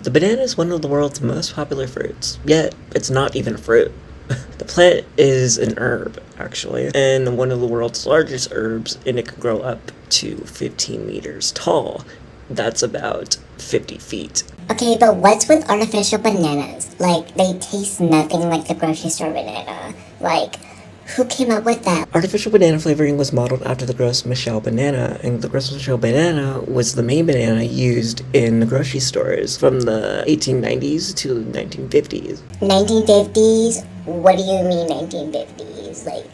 The banana is one of the world's most popular fruits, yet it's not even a fruit. The plant is an herb, actually, and one of the world's largest herbs, and it can grow up to 15 meters tall. That's about 50 feet. Okay, but what's with artificial bananas? Like, they taste nothing like the grocery store banana. Like, who came up with that? Artificial banana flavoring was modeled after the Gros Michel banana, and the Gros Michel banana was the main banana used in the grocery stores from the 1890s to 1950s. 1950s? What do you mean 1950s? Like,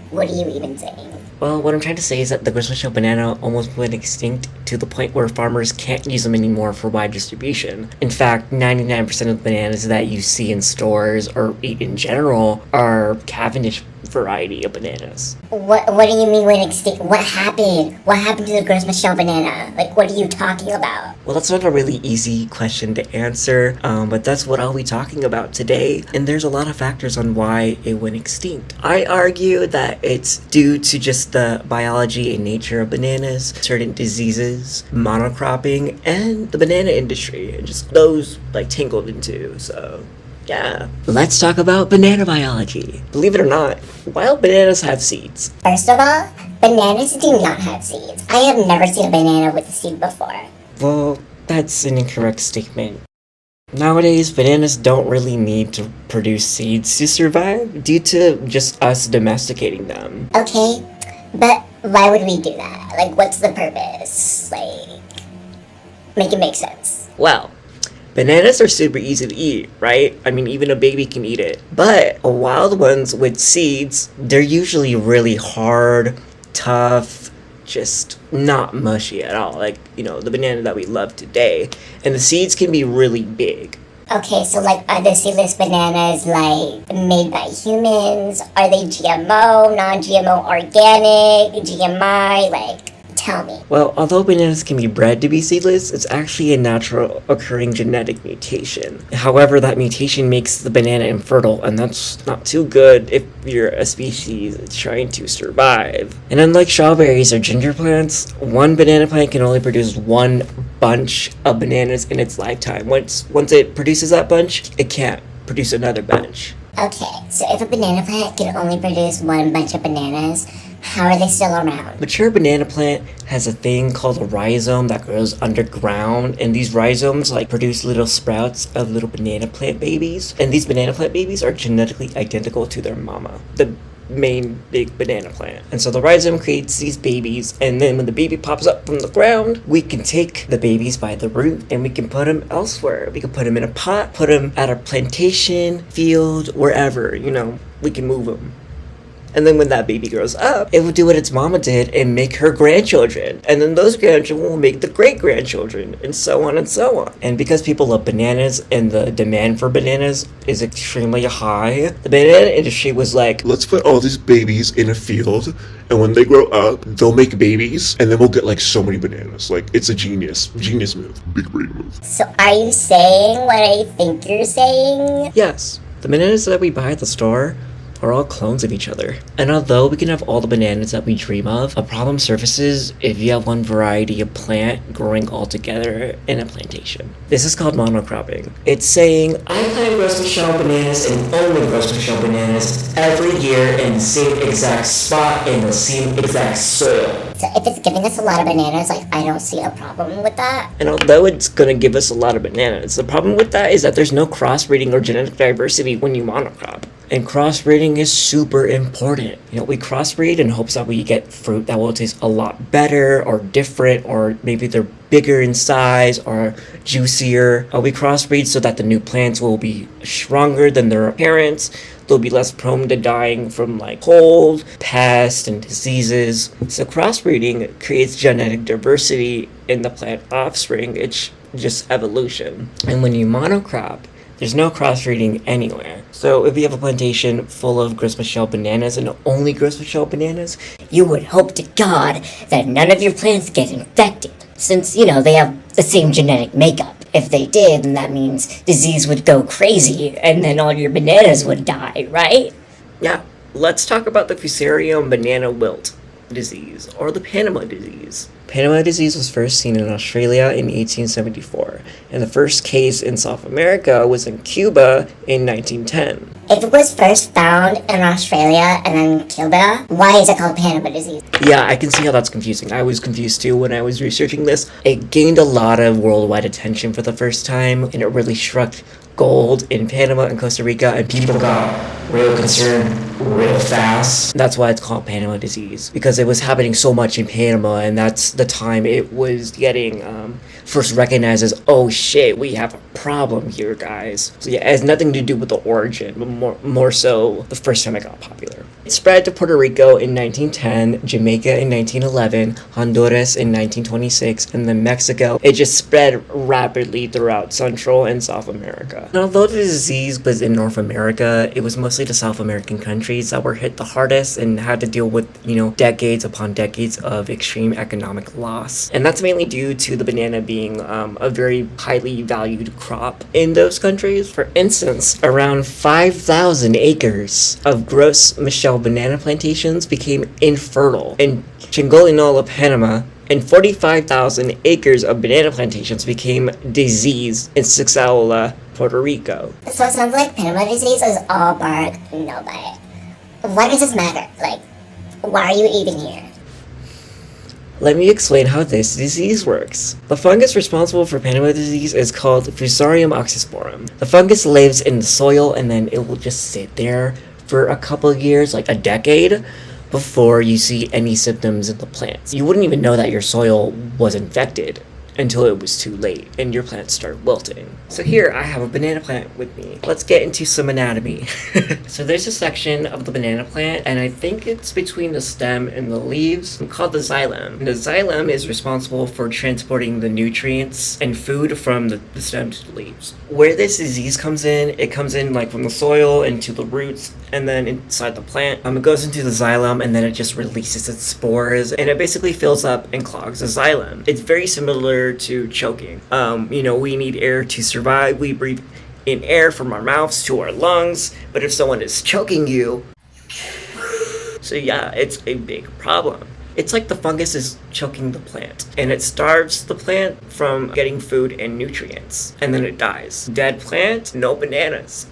what are you even saying? Well, what I'm trying to say is that the Gros Michel banana almost went extinct to the point where farmers can't use them anymore for wide distribution. In fact, 99% of the bananas that you see in stores or eat in general are Cavendish variety of bananas. What do you mean went extinct? What happened? What happened to the Gros Michel banana? Like, what are you talking about? Well, that's not a really easy question to answer, but that's what I'll be talking about today. And there's a lot of factors on why it went extinct. I argue that it's due to just the biology and nature of bananas, certain diseases, monocropping, and the banana industry, and just those like tangled into. So yeah. Let's talk about banana biology. Believe it or not, wild bananas have seeds. First of all, bananas do not have seeds. I have never seen a banana with a seed before. Well, that's an incorrect statement. Nowadays, bananas don't really need to produce seeds to survive due to just us domesticating them. Okay, but why would we do that? Like, what's the purpose? Like, make it make sense. Well, bananas are super easy to eat, right? I mean, even a baby can eat it. But wild ones with seeds, they're usually really hard, tough, just not mushy at all. Like, the banana that we love today. And the seeds can be really big. Okay, so like, are the seedless bananas like made by humans? Are they GMO, non-GMO, organic, GMI? Like, tell me. Well, although bananas can be bred to be seedless, it's actually a natural occurring genetic mutation. However, that mutation makes the banana infertile, and that's not too good if you're a species trying to survive. And unlike strawberries or ginger plants, one banana plant can only produce one bunch of bananas in its lifetime. Once it produces that bunch, it can't produce another bunch. Okay, so if a banana plant can only produce one bunch of bananas, how are they still around? Mature banana plant has a thing called a rhizome that grows underground, and these rhizomes produce little sprouts of little banana plant babies, and these banana plant babies are genetically identical to their mama, the main big banana plant. And so the rhizome creates these babies, and then when the baby pops up from the ground, we can take the babies by the root and we can put them elsewhere. We can put them in a pot, put them at a plantation, field, wherever, we can move them. And then when that baby grows up, it will do what its mama did and make her grandchildren. And then those grandchildren will make the great-grandchildren, and so on and so on. And because people love bananas and the demand for bananas is extremely high, the banana industry was like, let's put all these babies in a field, and when they grow up, they'll make babies, and then we'll get so many bananas. It's a genius move. Big brain move. So are you saying what I think you're saying? yes, the bananas that we buy at the store are all clones of each other. And although we can have all the bananas that we dream of, a problem surfaces if you have one variety of plant growing all together in a plantation. This is called monocropping. It's saying, I plant Gros Michel bananas and only Gros Michel bananas every year in the same exact spot in the same exact soil. So if it's giving us a lot of bananas, I don't see a problem with that. And although it's going to give us a lot of bananas, the problem with that is that there's no crossbreeding or genetic diversity when you monocrop. And crossbreeding is super important. We crossbreed in hopes that we get fruit that will taste a lot better or different, or maybe they're bigger in size or juicier. We crossbreed so that the new plants will be stronger than their parents. They'll be less prone to dying from cold, pests, and diseases. So crossbreeding creates genetic diversity in the plant offspring. It's just evolution. And when you monocrop, there's no crossbreeding anywhere. So if you have a plantation full of Gros Michel bananas and only Gros Michel bananas, you would hope to God that none of your plants get infected, since, they have the same genetic makeup. If they did, then that means disease would go crazy, and then all your bananas would die, right? yeah, let's talk about the Fusarium banana wilt disease, or the Panama disease. Panama disease was first seen in Australia in 1874, and the first case in South America was in Cuba in 1910. If it was first found in Australia and then Cuba, why is it called Panama disease? Yeah, I can see how that's confusing. I was confused too when I was researching this. It gained a lot of worldwide attention for the first time, and it really struck gold in Panama and Costa Rica, and people got real concerned real fast. That's why it's called Panama disease, because it was happening so much in Panama, and that's the time it was getting first recognized as, oh shit, we have a problem here, guys. So yeah, it has nothing to do with the origin, but more so the first time it got popular. It spread to Puerto Rico in 1910, Jamaica in 1911, Honduras in 1926, and then Mexico. It just spread rapidly throughout Central and South America. And although the disease was in North America, it was mostly the South American countries that were hit the hardest and had to deal with, decades upon decades of extreme economic loss. And that's mainly due to the banana being a very highly valued crop in those countries. For instance, around 5,000 acres of Gros Michel banana plantations became infertile in Chingolinola, Panama, and 45,000 acres of banana plantations became diseased in Sixaola, Puerto Rico. So it sounds like Panama disease is all bark, no bite. Why does this matter? Why are you even here? Let me explain how this disease works. The fungus responsible for Panama disease is called Fusarium oxysporum. The fungus lives in the soil, and then it will just sit there for a couple of years, like a decade, before you see any symptoms in the plants. You wouldn't even know that your soil was infected until it was too late and your plants start wilting. So here I have a banana plant with me. Let's get into some anatomy. So there's a section of the banana plant, and I think it's between the stem and the leaves, called the xylem. The xylem is responsible for transporting the nutrients and food from the stem to the leaves. Where this disease comes in, it comes in from the soil into the roots and then inside the plant. It goes into the xylem, and then it just releases its spores, and it basically fills up and clogs the xylem. It's very similar to choking. We need air to survive. We breathe in air from our mouths to our lungs, but if someone is choking you, so yeah, it's a big problem. It's like the fungus is choking the plant, and it starves the plant from getting food and nutrients, and then it dies. Dead plant, no bananas.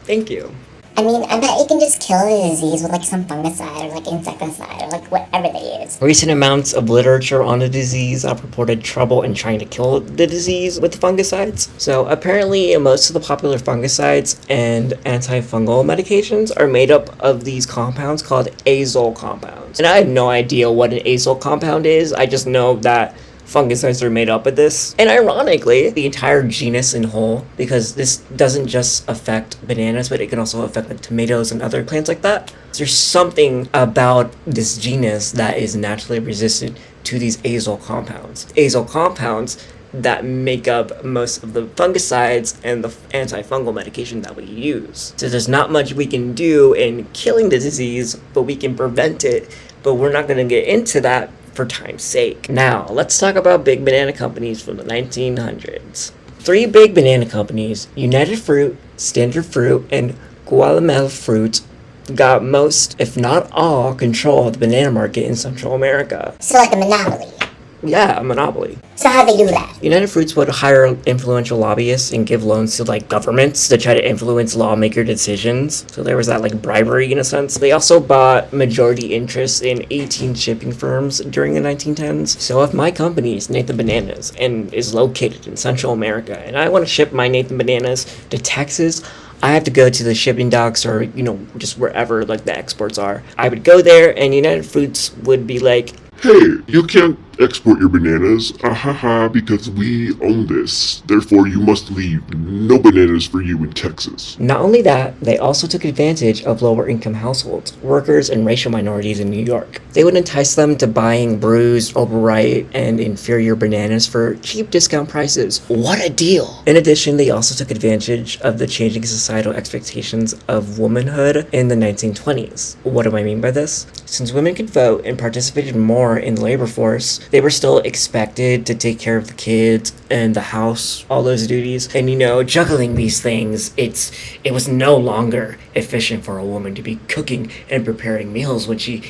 Thank you. I bet you can just kill the disease with some fungicide or insecticide or whatever they use. Recent amounts of literature on the disease have reported trouble in trying to kill the disease with fungicides. So apparently most of the popular fungicides and antifungal medications are made up of these compounds called azole compounds. And I have no idea what an azole compound is. I just know that fungicides are made up of this. And ironically, the entire genus in whole, because this doesn't just affect bananas, but it can also affect tomatoes and other plants like that. There's something about this genus that is naturally resistant to these azole compounds. Azole compounds that make up most of the fungicides and the antifungal medication that we use. So there's not much we can do in killing the disease, but we can prevent it. But we're not going to get into that for time's sake. Now, let's talk about big banana companies from the 1900s. 3 big banana companies, United Fruit, Standard Fruit, and Guatemala Fruit, got most, if not all, control of the banana market in Central America. So a monopoly. Yeah, a monopoly. So how'd they do that? United Fruits would hire influential lobbyists and give loans to governments to try to influence lawmaker decisions. So there was that bribery in a sense. They also bought majority interest in 18 shipping firms during the 1910s. So if my company is Nathan Bananas and is located in Central America, and I want to ship my Nathan Bananas to Texas, I have to go to the shipping docks or, just wherever the exports are. I would go there, and United Fruits would be like, Hey, you can't export your bananas, because we own this. Therefore, you must leave. No bananas for you in Texas. Not only that, they also took advantage of lower-income households, workers, and racial minorities in New York. They would entice them to buying bruised, overripe, and inferior bananas for cheap discount prices. What a deal! In addition, they also took advantage of the changing societal expectations of womanhood in the 1920s. What do I mean by this? Since women could vote and participated more in the labor force, they were still expected to take care of the kids and the house, all those duties. And juggling these things, it was no longer efficient for a woman to be cooking and preparing meals when she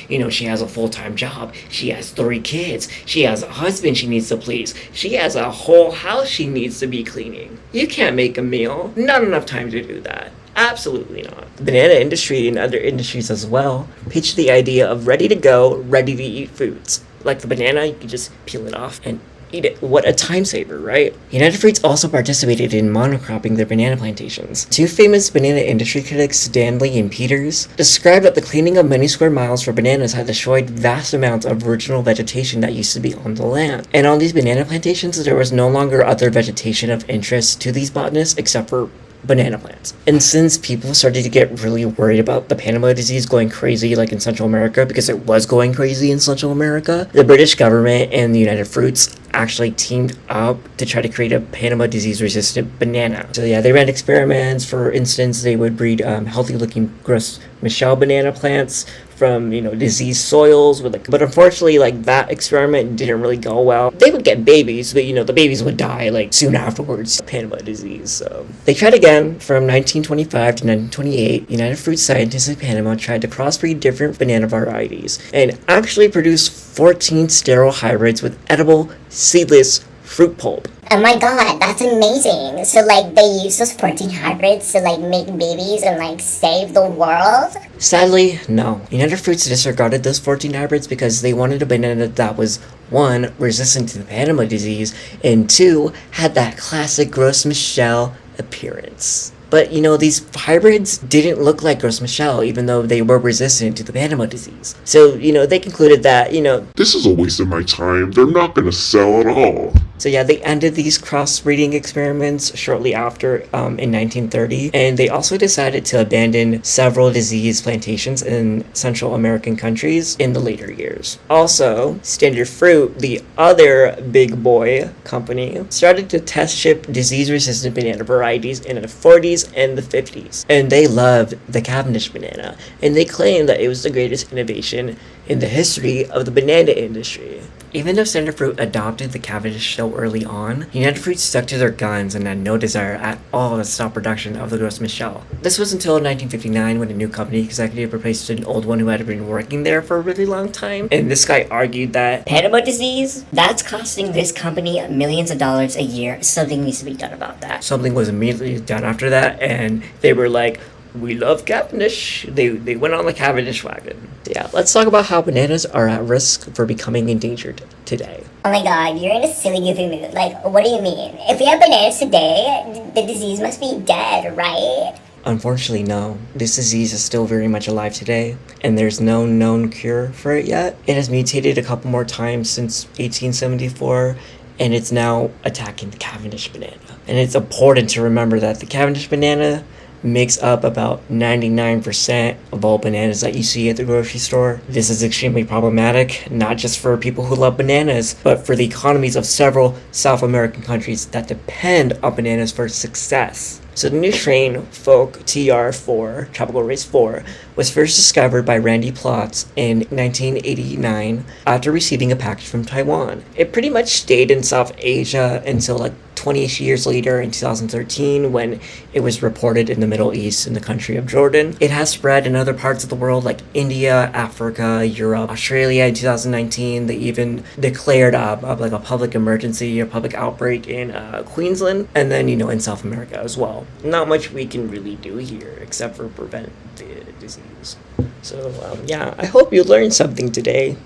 has a full-time job. She has 3 kids. She has a husband she needs to please. She has a whole house she needs to be cleaning. You can't make a meal. Not enough time to do that. Absolutely not. The banana industry and other industries as well pitch the idea of ready-to-go, ready-to-eat foods. Like the banana, you can just peel it off and eat it. What a time saver, right? United Fruits also participated in monocropping their banana plantations. 2 famous banana industry critics, Stanley and Peters, described that the cleaning of many square miles for bananas had destroyed vast amounts of original vegetation that used to be on the land. And on these banana plantations, there was no longer other vegetation of interest to these botanists except for banana plants. And since people started to get really worried about the Panama disease going crazy like in Central America, because it was going crazy in Central America, the British government and the United Fruits actually teamed up to try to create a Panama disease resistant banana. So yeah, they ran experiments. For instance, they would breed healthy looking Gros Michel banana plants from diseased soils but unfortunately that experiment didn't really go well. They would get babies, but the babies would die soon afterwards. Panama disease. So they tried again from 1925 to 1928. United Fruit scientists in Panama tried to crossbreed different banana varieties and actually produce 14 sterile hybrids with edible seedless fruit pulp. Oh my god, that's amazing. So they use those 14 hybrids to make babies and save the world? Sadly, no. United Fruits disregarded those 14 hybrids because they wanted a banana that was 1, resistant to the Panama disease, and 2, had that classic Gros Michel appearance. But, these hybrids didn't look like Gros Michel, even though they were resistant to the Panama disease. So, they concluded that, This is a waste of my time. They're not going to sell at all. So yeah, they ended these crossbreeding experiments shortly after in 1930, and they also decided to abandon several disease plantations in Central American countries in the later years. Also, Standard Fruit, the other big boy company, started to test ship disease-resistant banana varieties in the 40s and the 50s, and they loved the Cavendish banana, and they claimed that it was the greatest innovation in the history of the banana industry. Even though Standard Fruit adopted the Cavendish so early on, United Fruit stuck to their guns and had no desire at all to stop production of the Gros Michel. This was until 1959 when a new company executive replaced an old one who had been working there for a really long time, and this guy argued that Panama disease? That's costing this company millions of dollars a year. Something needs to be done about that. something was immediately done after that, and they were like, we love Cavendish. They went on the Cavendish wagon. Yeah, let's talk about how bananas are at risk for becoming endangered today. Oh my god, you're in a silly goofy mood. What do you mean? If we have bananas today, the disease must be dead, right? Unfortunately, no. This disease is still very much alive today, and there's no known cure for it yet. It has mutated a couple more times since 1874, and it's now attacking the Cavendish banana. And it's important to remember that the Cavendish banana makes up about 99% of all bananas that you see at the grocery store. This is extremely problematic, not just for people who love bananas, but for the economies of several South American countries that depend on bananas for success. So the new strain, Folk TR4, Tropical Race 4, was first discovered by Randy Plotz in 1989 after receiving a package from Taiwan. It pretty much stayed in South Asia until 20 years later in 2013 when it was reported in the Middle East in the country of Jordan. It has spread in other parts of the world like India, Africa, Europe, Australia in 2019. They even declared a public emergency, a public outbreak in Queensland, and then in South America as well. Not much we can really do here except for prevent the disease. So yeah, I hope you learned something today.